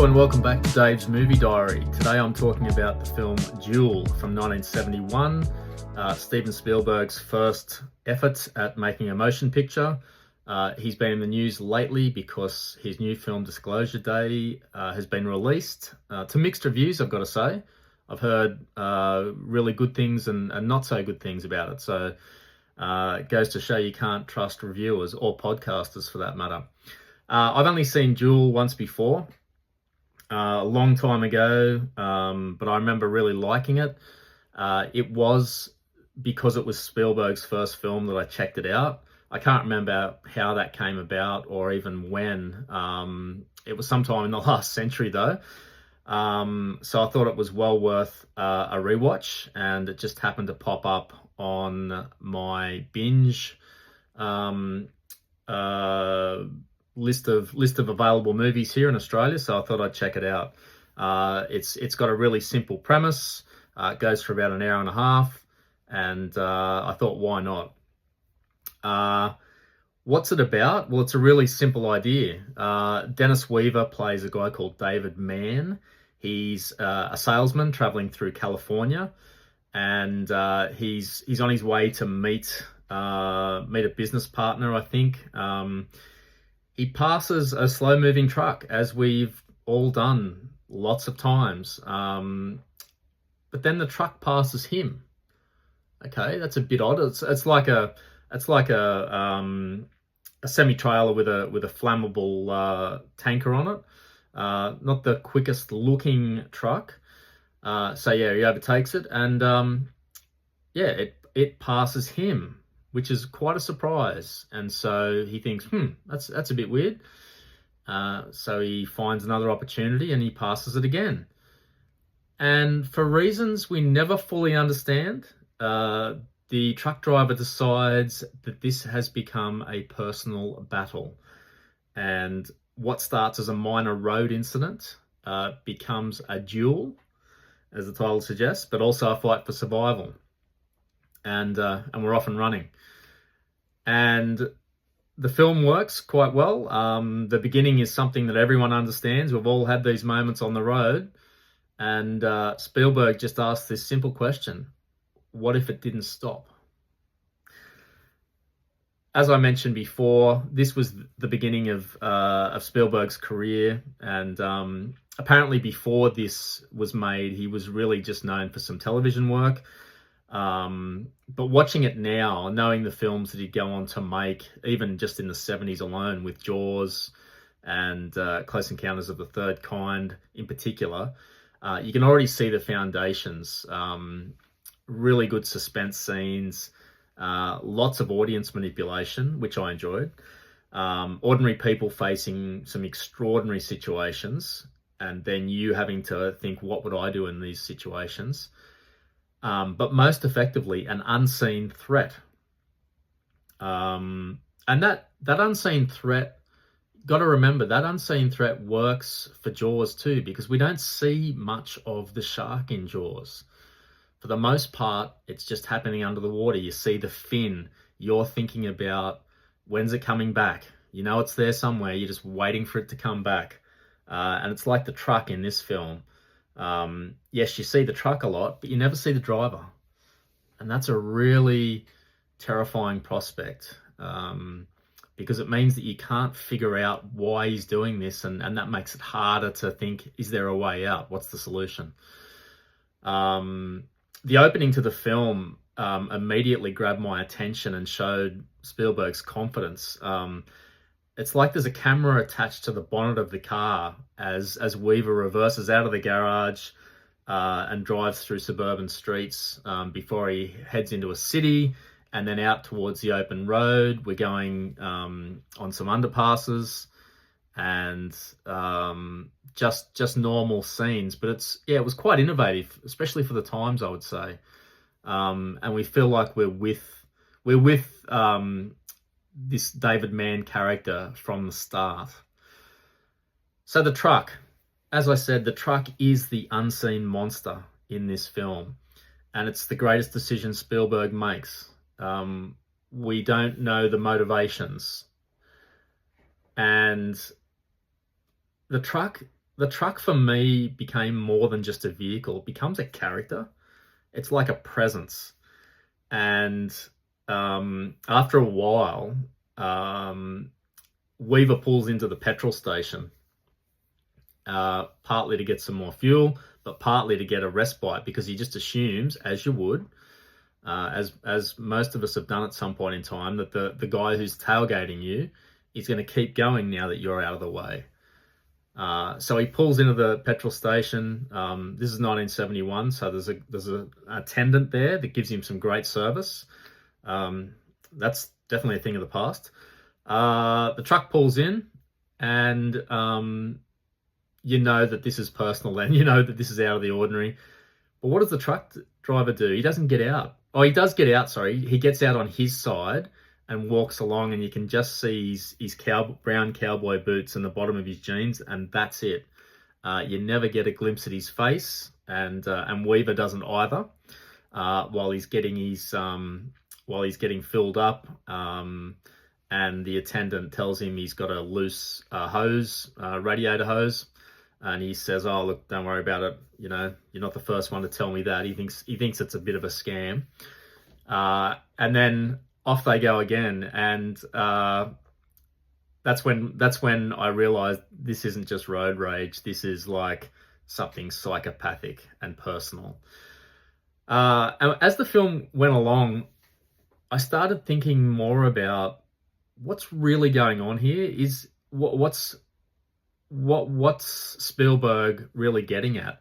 Hello and welcome back to Dave's Movie Diary. Today I'm talking about the film Duel from 1971, Steven Spielberg's first effort at making a motion picture. He's been in the news lately because his new film Disclosure Day has been released to mixed reviews, I've got to say. I've heard really good things and not so good things about it. So it goes to show you can't trust reviewers or podcasters for that matter. I've only seen Duel once before, a long time ago, but I remember really liking it. It was because it was Spielberg's first film that I checked it out. I can't remember how that came about or even when. It was sometime in the last century though. So I thought it was well worth a rewatch, and it just happened to pop up on my binge list of available movies here in Australia, so I thought I'd check it out. It's got a really simple premise. It goes for about an hour and a half, and I thought, why not? What's it about? Well, it's a really simple idea. Dennis Weaver plays a guy called David Mann. He's a salesman traveling through California, and he's on his way to meet a business partner, I think. He passes a slow-moving truck, as we've all done lots of times. But then the truck passes him. Okay, that's a bit odd. It's like a semi-trailer with a flammable tanker on it. Not the quickest looking truck. So yeah, he overtakes it, and it passes him, which is quite a surprise. And so he thinks, that's a bit weird. So he finds another opportunity and he passes it again. And for reasons we never fully understand, the truck driver decides that this has become a personal battle. And what starts as a minor road incident becomes a duel, as the title suggests, but also a fight for survival. And we're off and running. And the film works quite well. The beginning is something that everyone understands. We've all had these moments on the road. And Spielberg just asked this simple question: what if it didn't stop? As I mentioned before, this was the beginning of Spielberg's career. And apparently before this was made, he was really just known for some television work. But watching it now, knowing the films that he'd go on to make, even just in the 70s alone, with Jaws and Close Encounters of the Third Kind in particular, you can already see the foundations. Really good suspense scenes, lots of audience manipulation, which I enjoyed. Ordinary people facing some extraordinary situations, and then you having to think, what would I do in these situations? But most effectively, an unseen threat. And that unseen threat, got to remember, that unseen threat works for Jaws too, because we don't see much of the shark in Jaws. For the most part, it's just happening under the water. You see the fin. You're thinking about, when's it coming back? You know it's there somewhere. You're just waiting for it to come back. And it's like the truck in this film. Yes, you see the truck a lot, but you never see the driver. And that's a really terrifying prospect, because it means that you can't figure out why he's doing this, and that makes it harder to think, is there a way out? What's the solution? The opening to the film immediately grabbed my attention and showed Spielberg's confidence. It's like there's a camera attached to the bonnet of the car as Weaver reverses out of the garage and drives through suburban streets before he heads into a city and then out towards the open road. We're going on some underpasses and just normal scenes. But it was quite innovative, especially for the times, I would say. And we feel like we're with this David Mann character from the start. So the truck, as I said, the truck is the unseen monster in this film, and it's the greatest decision Spielberg makes. We don't know the motivations, and the truck the truck for me became more than just a vehicle. It becomes a character. It's like a presence. And after a while, Weaver pulls into the petrol station, partly to get some more fuel, but partly to get a respite, because he just assumes, as you would, as most of us have done at some point in time, that the guy who's tailgating you is going to keep going now that you're out of the way. So he pulls into the petrol station. This is 1971, so there's a attendant there that gives him some great service. That's definitely a thing of the past. The truck pulls in, and you know that this is personal. Then you know that this is out of the ordinary. But what does the truck driver do? He doesn't get out. Oh, he does get out. Sorry, he gets out on his side and walks along, and you can just see his brown cowboy boots and the bottom of his jeans, and that's it. You never get a glimpse at his face, and Weaver doesn't either. While he's getting filled up, and the attendant tells him he's got a loose radiator hose, and he says, "Oh, look, don't worry about it. You know, you're not the first one to tell me that." He thinks it's a bit of a scam, and then off they go again, and that's when I realized this isn't just road rage. This is like something psychopathic and personal. And as the film went along, I started thinking more about what's really going on here. Is what's Spielberg really getting at?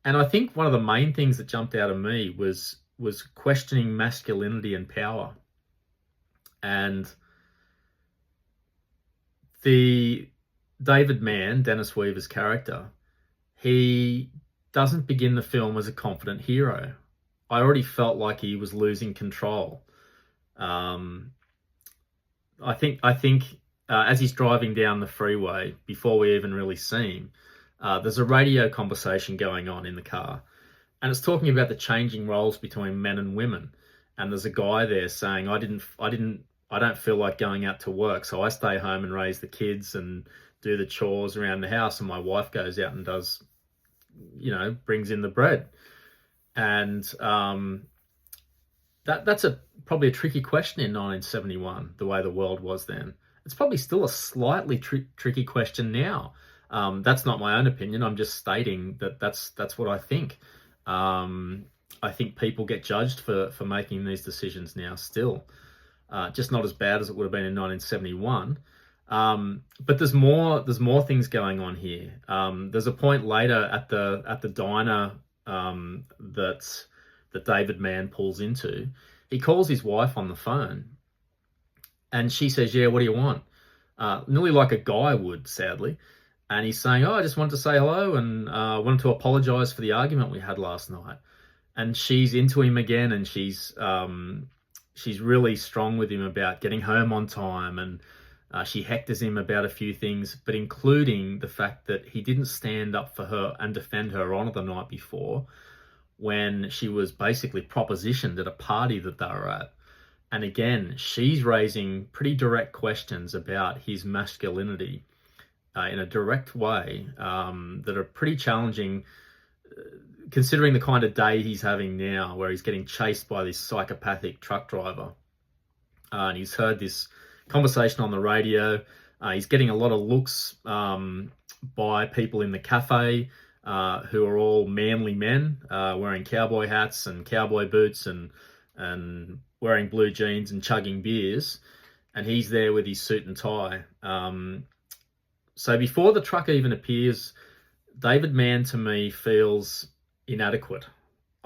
And I think one of the main things that jumped out of me was questioning masculinity and power. And the David Mann, Dennis Weaver's character, he doesn't begin the film as a confident hero. I already felt like he was losing control. I think as he's driving down the freeway, before we even really see him, there's a radio conversation going on in the car, and it's talking about the changing roles between men and women. And there's a guy there saying, I don't feel like going out to work, so I stay home and raise the kids and do the chores around the house, and my wife goes out and does, brings in the bread. And that's probably a tricky question in 1971, the way the world was then. It's probably still a slightly tricky question now. That's not my own opinion. I'm just stating that that's what I think. I think people get judged for making these decisions now still. Just not as bad as it would have been in 1971. But there's more things going on here. There's a point later at the diner that David Mann pulls into. He calls his wife on the phone, and she says, "Yeah, what do you want?" Nearly like a guy would, sadly. And he's saying, "Oh, I just wanted to say hello, and wanted to apologize for the argument we had last night." And she's into him again, and she's really strong with him about getting home on time, and she hectors him about a few things, but including the fact that he didn't stand up for her and defend her honor the night before, when she was basically propositioned at a party that they were at. And again, she's raising pretty direct questions about his masculinity in a direct way that are pretty challenging, considering the kind of day he's having now, where he's getting chased by this psychopathic truck driver. And he's heard this conversation on the radio. He's getting a lot of looks by people in the cafe who are all manly men, wearing cowboy hats and cowboy boots and wearing blue jeans and chugging beers. And he's there with his suit and tie. So before the truck even appears, David Mann, to me, feels inadequate,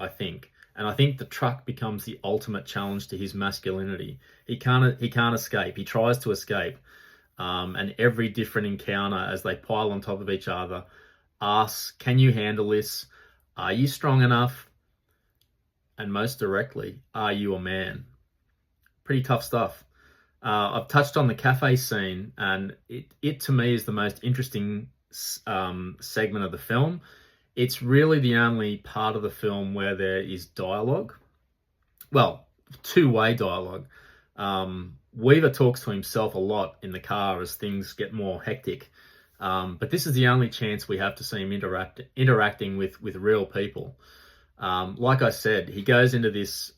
I think. And I think the truck becomes the ultimate challenge to his masculinity. He can't escape. He tries to escape. And every different encounter, as they pile on top of each other, asks, can you handle this? Are you strong enough? And most directly, are you a man? Pretty tough stuff. I've touched on the cafe scene, and it to me is the most interesting segment of the film. It's really the only part of the film where there is dialogue. Well, two-way dialogue. Weaver talks to himself a lot in the car as things get more hectic. But this is the only chance we have to see him interacting with real people. Like I said, he goes into this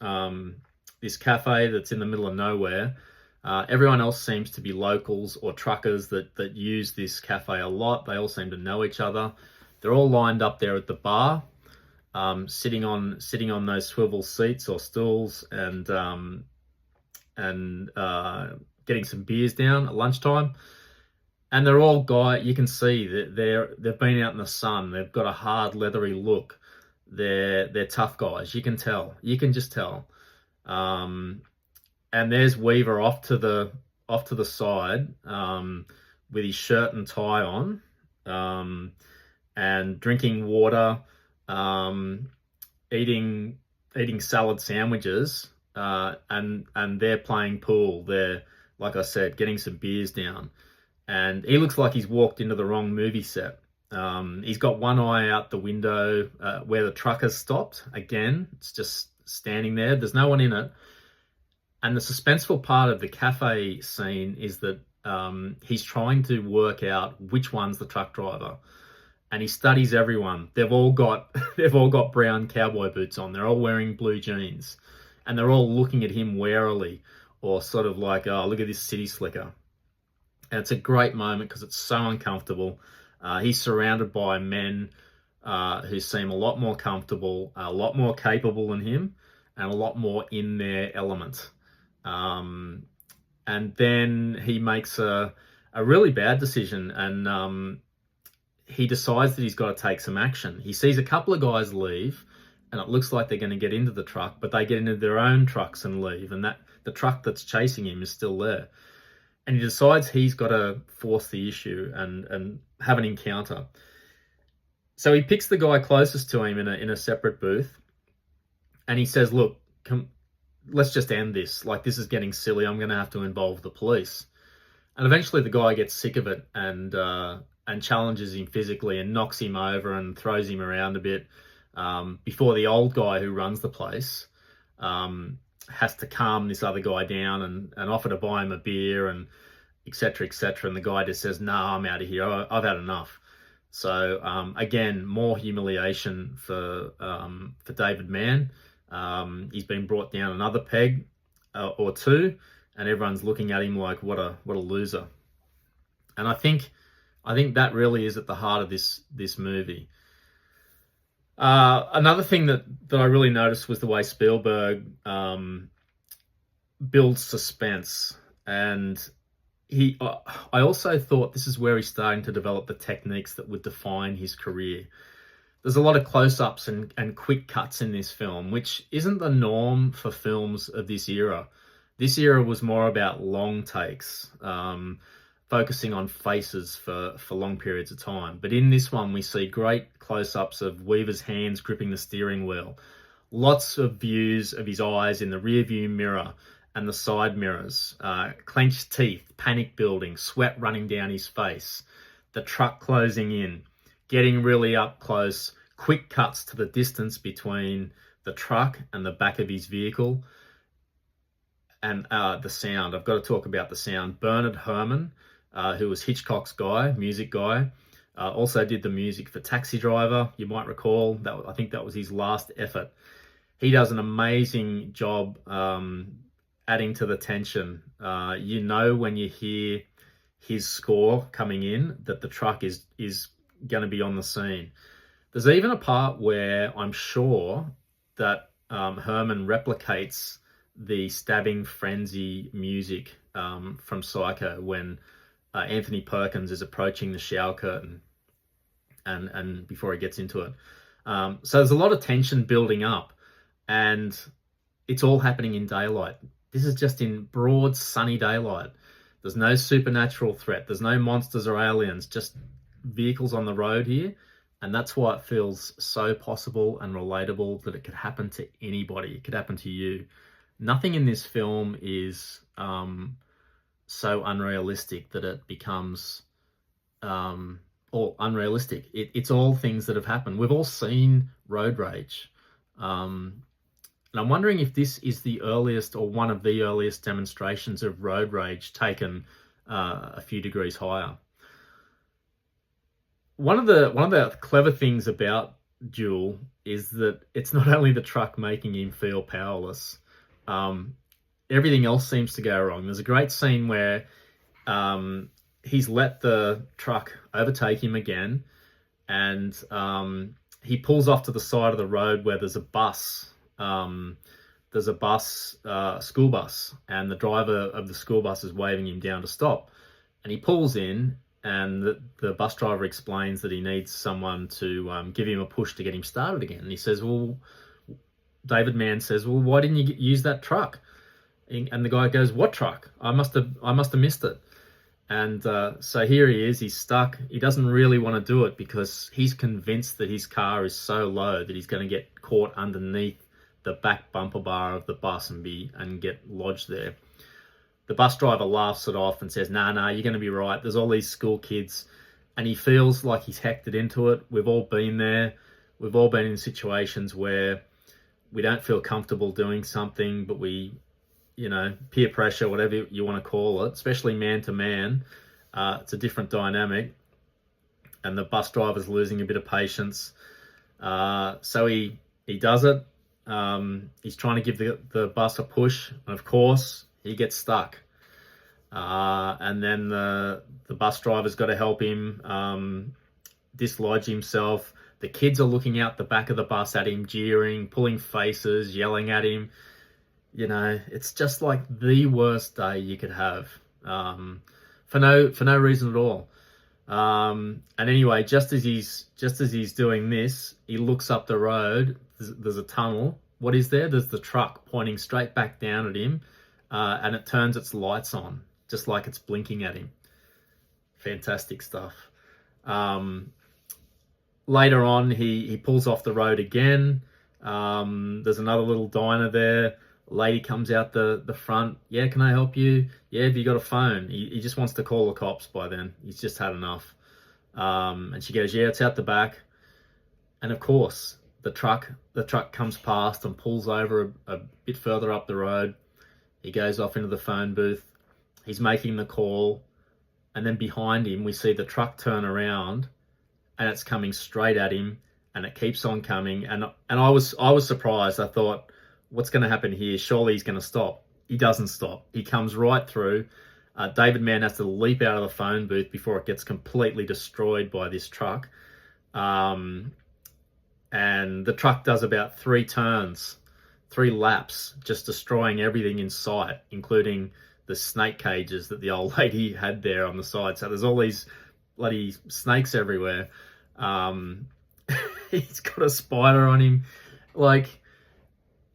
cafe that's in the middle of nowhere. Everyone else seems to be locals or truckers that use this cafe a lot. They all seem to know each other. They're all lined up there at the bar, sitting on those swivel seats or stools, and getting some beers down at lunchtime. And they're all you can see that they've been out in the sun. They've got a hard, leathery look. They're tough guys. You can tell. You can just tell. And there's Weaver off to the side, with his shirt and tie on, and drinking water, eating salad sandwiches, and they're playing pool. They're, like I said, getting some beers down. And he looks like he's walked into the wrong movie set. He's got one eye out the window where the truck has stopped. Again, it's just standing there. There's no one in it. And the suspenseful part of the cafe scene is that he's trying to work out which one's the truck driver. And he studies everyone. They've all got brown cowboy boots on. They're all wearing blue jeans. And they're all looking at him warily, or sort of like, oh, look at this city slicker. And it's a great moment because it's so uncomfortable. He's surrounded by men who seem a lot more comfortable, a lot more capable than him, and a lot more in their element. And then he makes a really bad decision, and he decides that he's got to take some action. He sees a couple of guys leave, and it looks like they're going to get into the truck, but they get into their own trucks and leave, and that the truck that's chasing him is still there. And he decides he's got to force the issue and have an encounter. So he picks the guy closest to him in a separate booth, and he says, "Look, let's just end this. Like, this is getting silly. I'm going to have to involve the police." And eventually, the guy gets sick of it and challenges him physically and knocks him over and throws him around a bit. Before the old guy who runs the place has to calm this other guy down and offer to buy him a beer and etc. etc. And the guy just says, "No, I'm out of here. I've had enough." So again, more humiliation for David Mann. He's been brought down another peg or two, and everyone's looking at him like, what a loser. And I think that really is at the heart of this movie. Another thing that I really noticed was the way Spielberg builds suspense, and I also thought this is where he's starting to develop the techniques that would define his career. There's a lot of close-ups and quick cuts in this film, which isn't the norm for films of this era. This era was more about long takes, focusing on faces for long periods of time. But in this one, we see great close-ups of Weaver's hands gripping the steering wheel, lots of views of his eyes in the rear-view mirror and the side mirrors, clenched teeth, panic building, sweat running down his face, the truck closing in, getting really up close, quick cuts to the distance between the truck and the back of his vehicle, and the sound. I've got to talk about the sound. Bernard Herrmann, who was Hitchcock's music guy, also did the music for Taxi Driver. You might recall that I think that was his last effort. He does an amazing job adding to the tension. When you hear his score coming in that the truck is going to be on the scene. There's even a part where I'm sure that Herrmann replicates the stabbing frenzy music from Psycho when Anthony Perkins is approaching the shower curtain and before he gets into it. So there's a lot of tension building up, and it's all happening in daylight. This is just in broad sunny daylight. There's no supernatural threat. There's no monsters or aliens, just vehicles on the road here. And that's why it feels so possible and relatable that it could happen to anybody. It could happen to you. Nothing in this film is so unrealistic that it becomes or unrealistic. It's all things that have happened. We've all seen road rage. And I'm wondering if this is the earliest or one of the earliest demonstrations of road rage taken a few degrees higher. one of the clever things about Duel is that it's not only the truck making him feel powerless. Um, Everything else seems to go wrong. There's a great scene where he's let the truck overtake him again, and he pulls off to the side of the road where there's a bus. There's a bus, school bus, and the driver of the school bus is waving him down to stop. And he pulls in, and the bus driver explains that he needs someone to give him a push to get him started again. And he says, well, David Mann says, well, why didn't you use that truck? And the guy goes, what truck? I must have missed it. And so here he is, he's stuck. He doesn't really want to do it because he's convinced that his car is so low that he's going to get caught underneath the back bumper bar of the bus and get lodged there. The bus driver laughs it off and says, nah, you're going to be right. There's all these school kids. And he feels like he's hectored into it. We've all been there. We've all been in situations where we don't feel comfortable doing something, but we, peer pressure, whatever you want to call it, especially man to man, it's a different dynamic. And the bus driver's losing a bit of patience. So he does it. He's trying to give the bus a push, and of course he gets stuck. And then the bus driver's got to help him dislodge himself. The kids are looking out the back of the bus at him, jeering, pulling faces, yelling at him. It's just like the worst day you could have, for no reason at all. And anyway, just as he's doing this, he looks up the road. There's a tunnel. What is there? There's the truck pointing straight back down at him, and it turns its lights on, just like it's blinking at him. Fantastic stuff. Later on, he pulls off the road again. There's another little diner there. Lady comes out the front. Yeah, can I help you? Yeah, have you got a phone? He just wants to call the cops by then. He's just had enough. And she goes, yeah, it's out the back. And of course, the truck comes past and pulls over a bit further up the road. He goes off into the phone booth. He's making the call. And then behind him, we see the truck turn around, and it's coming straight at him, and it keeps on coming. And I was surprised. I thought, what's going to happen here? Surely he's going to stop. He doesn't stop. He comes right through. David Mann has to leap out of the phone booth before it gets completely destroyed by this truck. And the truck does about 3 turns, 3 laps, just destroying everything in sight, including the snake cages that the old lady had there on the side. So there's all these bloody snakes everywhere. He's got a spider on him. Like,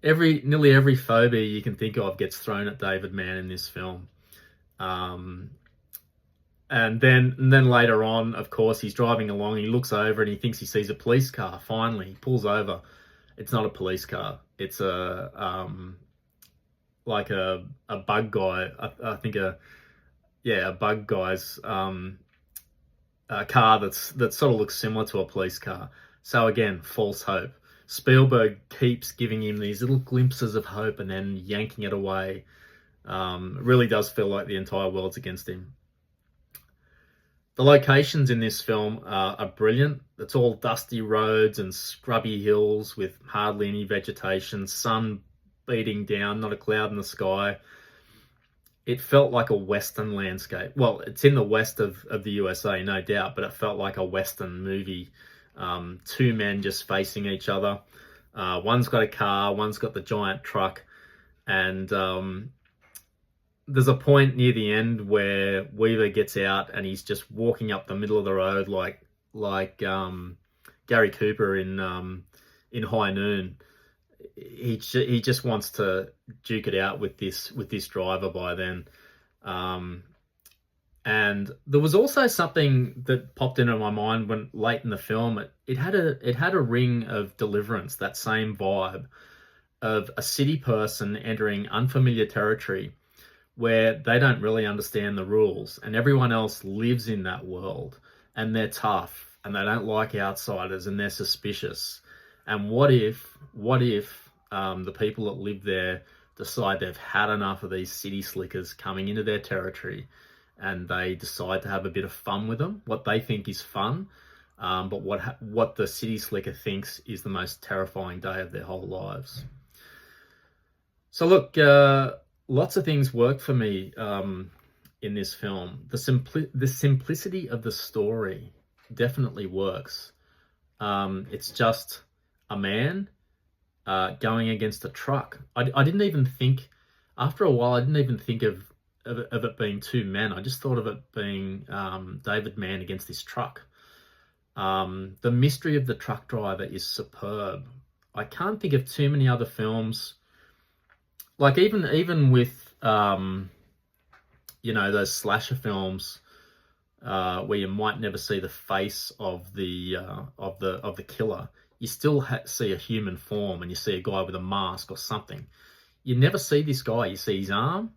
nearly every phobia you can think of gets thrown at David Mann in this film. And then later on, of course, he's driving along, he looks over and he thinks he sees a police car. Finally, he pulls over. It's not a police car. It's a bug guy. I think a bug guy's a car that sort of looks similar to a police car. So again, false hope. Spielberg keeps giving him these little glimpses of hope and then yanking it away. It really does feel like the entire world's against him. The locations in this film are brilliant. It's all dusty roads and scrubby hills with hardly any vegetation, sun beating down, not a cloud in the sky. It felt like a Western landscape. Well, it's in the west of the USA, no doubt, but it felt like a Western movie. 2 men just facing each other. One's got a car, one's got the giant truck, and there's a point near the end where Weaver gets out and he's just walking up the middle of the road like Gary Cooper in High Noon. He just wants to duke it out with this driver by then. And there was also something that popped into my mind when late in the film. It had a ring of Deliverance, that same vibe of a city person entering unfamiliar territory where they don't really understand the rules, and everyone else lives in that world, and they're tough, and they don't like outsiders, and they're suspicious. And what if the people that live there decide they've had enough of these city slickers coming into their territory, and they decide to have a bit of fun with them, what they think is fun, but what the city slicker thinks is the most terrifying day of their whole lives. So look, lots of things work for me in this film. The simplicity of the story definitely works. It's just a man going against a truck. I didn't even think, after a while, I didn't even think of it being two men. I just thought of it being David Mann against this truck. The mystery of the truck driver is superb. I can't think of too many other films, like even with those slasher films where you might never see the face of the killer. You still see a human form, and you see a guy with a mask or something. You never see this guy. You see his arm,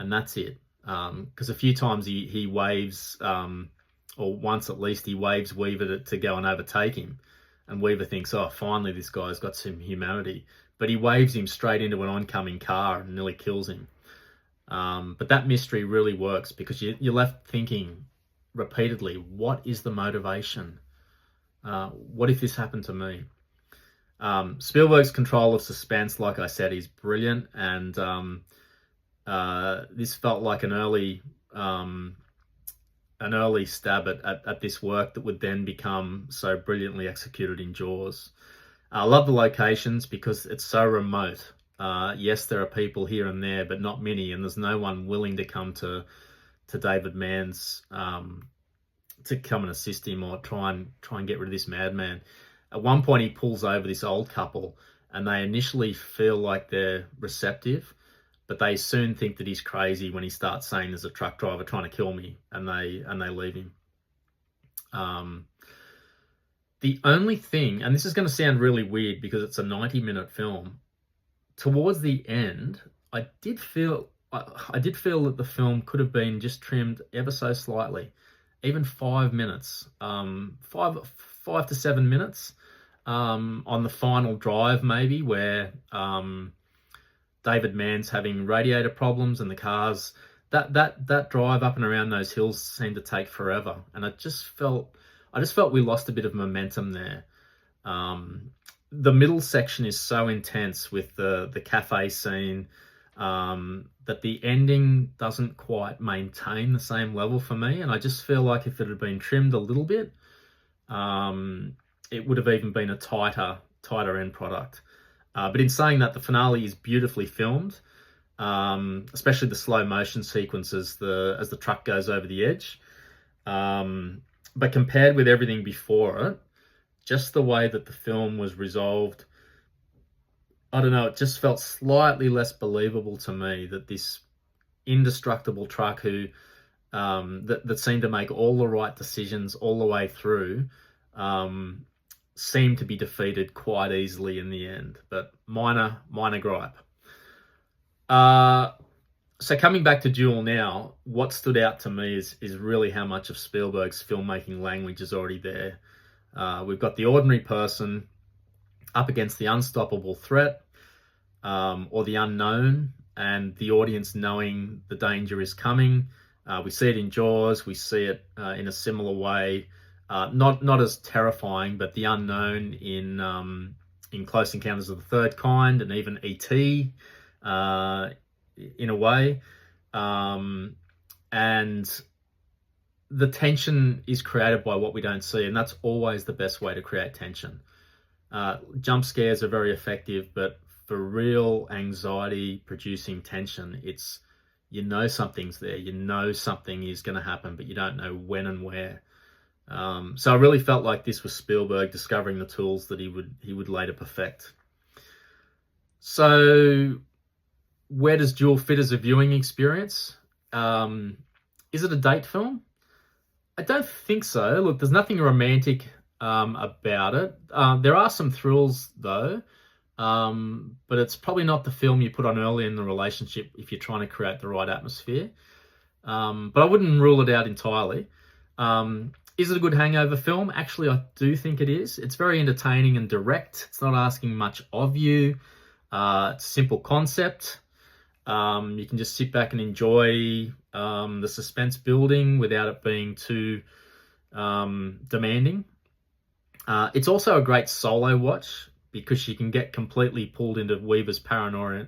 and that's it. Because a few times he waves, or once at least, he waves Weaver to go and overtake him. And Weaver thinks, oh, finally this guy's got some humanity. But he waves him straight into an oncoming car and nearly kills him. But that mystery really works because you're left thinking repeatedly, what is the motivation? What if this happened to me? Spielberg's control of suspense, like I said, is brilliant. And this felt like an early stab at this work that would then become so brilliantly executed in Jaws. I love the locations because it's so remote. Yes, there are people here and there, but not many, and there's no one willing to come to David Mann's to come and assist him or try and get rid of this madman. At one point, he pulls over this old couple, and they initially feel like they're receptive, but they soon think that he's crazy when he starts saying there's a truck driver trying to kill me, and they leave him. The only thing, and this is going to sound really weird because it's a 90-minute film, towards the end, I did feel that the film could have been just trimmed ever so slightly, even 5 minutes, 5 to 7 minutes, on the final drive maybe, where David Mann's having radiator problems and the cars. That drive up and around those hills seemed to take forever, and I just felt we lost a bit of momentum there. The middle section is so intense with the cafe scene that the ending doesn't quite maintain the same level for me, and I just feel like if it had been trimmed a little bit, it would have even been a tighter end product. But in saying that, the finale is beautifully filmed, especially the slow motion sequences as the truck goes over the edge. But compared with everything before it, just the way that the film was resolved, I don't know, it just felt slightly less believable to me that this indestructible truck who that seemed to make all the right decisions all the way through seemed to be defeated quite easily in the end. But minor gripe. So coming back to Duel now, what stood out to me is really how much of Spielberg's filmmaking language is already there. We've got the ordinary person up against the unstoppable threat, or the unknown, and the audience knowing the danger is coming. We see it in Jaws. We see it in a similar way, not as terrifying, but the unknown in Close Encounters of the Third Kind, and even E.T. In a way, and the tension is created by what we don't see, and that's always the best way to create tension. Jump scares are very effective, but for real anxiety-producing tension, it's, something's there, something is going to happen, but you don't know when and where. So I really felt like this was Spielberg discovering the tools that he would later perfect. So, where does Duel fit as a viewing experience? Is it a date film? I don't think so. Look, there's nothing romantic about it. There are some thrills though, but it's probably not the film you put on early in the relationship if you're trying to create the right atmosphere. But I wouldn't rule it out entirely. Is it a good hangover film? Actually, I do think it is. It's very entertaining and direct. It's not asking much of you. It's a simple concept. You can just sit back and enjoy the suspense building without it being too demanding. It's also a great solo watch because you can get completely pulled into Weaver's paranoia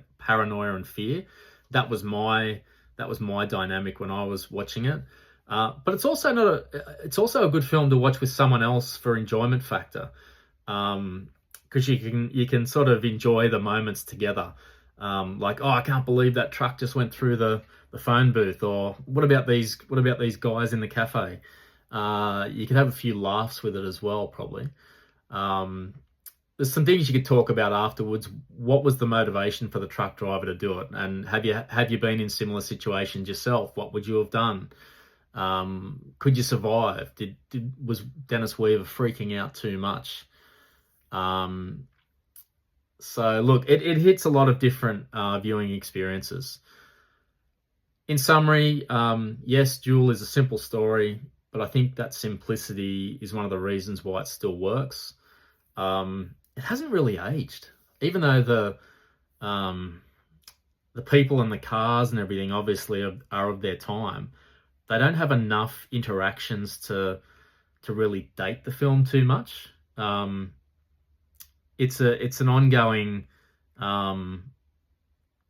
and fear. That was my dynamic when I was watching it. But it's also not it's also a good film to watch with someone else for enjoyment factor, because you can sort of enjoy the moments together. Like, oh, I can't believe that truck just went through the phone booth, or what about these guys in the cafe? You could have a few laughs with it as well, probably. Um, there's some things you could talk about afterwards. What was the motivation for the truck driver to do it? And have you been in similar situations yourself? What would you have done? Could you survive? Was Dennis Weaver freaking out too much? So look, it hits a lot of different viewing experiences. In summary, yes, Duel is a simple story, but I think that simplicity is one of the reasons why it still works. It hasn't really aged, even though the people and the cars and everything obviously are of their time. They don't have enough interactions to really date the film too much. It's an ongoing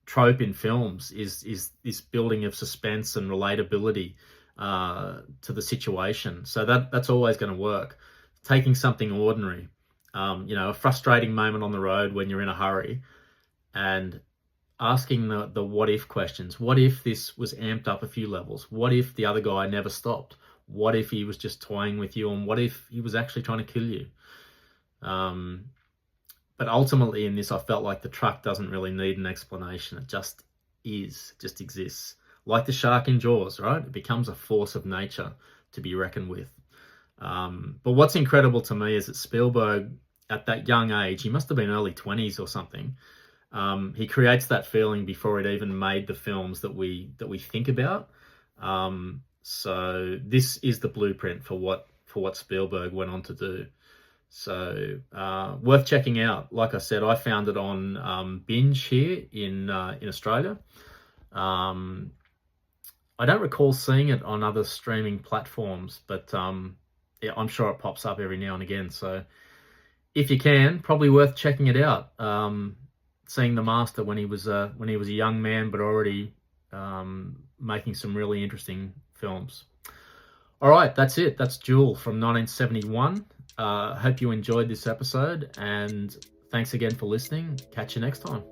trope in films, is this building of suspense and relatability to the situation. So that's always going to work. Taking something ordinary, a frustrating moment on the road when you're in a hurry, and asking the what if questions. What if this was amped up a few levels? What if the other guy never stopped? What if he was just toying with you? And what if he was actually trying to kill you? But ultimately in this, I felt like the truck doesn't really need an explanation. It just just exists. Like the shark in Jaws, right? It becomes a force of nature to be reckoned with. But what's incredible to me is that Spielberg, at that young age, he must have been early 20s or something, he creates that feeling before it even made the films that we think about. So this is the blueprint for what Spielberg went on to do. So worth checking out. Like I said, I found it on Binge here in Australia. I don't recall seeing it on other streaming platforms, but yeah, I'm sure it pops up every now and again. So if you can, probably worth checking it out. Seeing the master when he was a young man, but already making some really interesting films. All right, that's it. That's Duel from 1971. Hope you enjoyed this episode, and thanks again for listening. Catch you next time.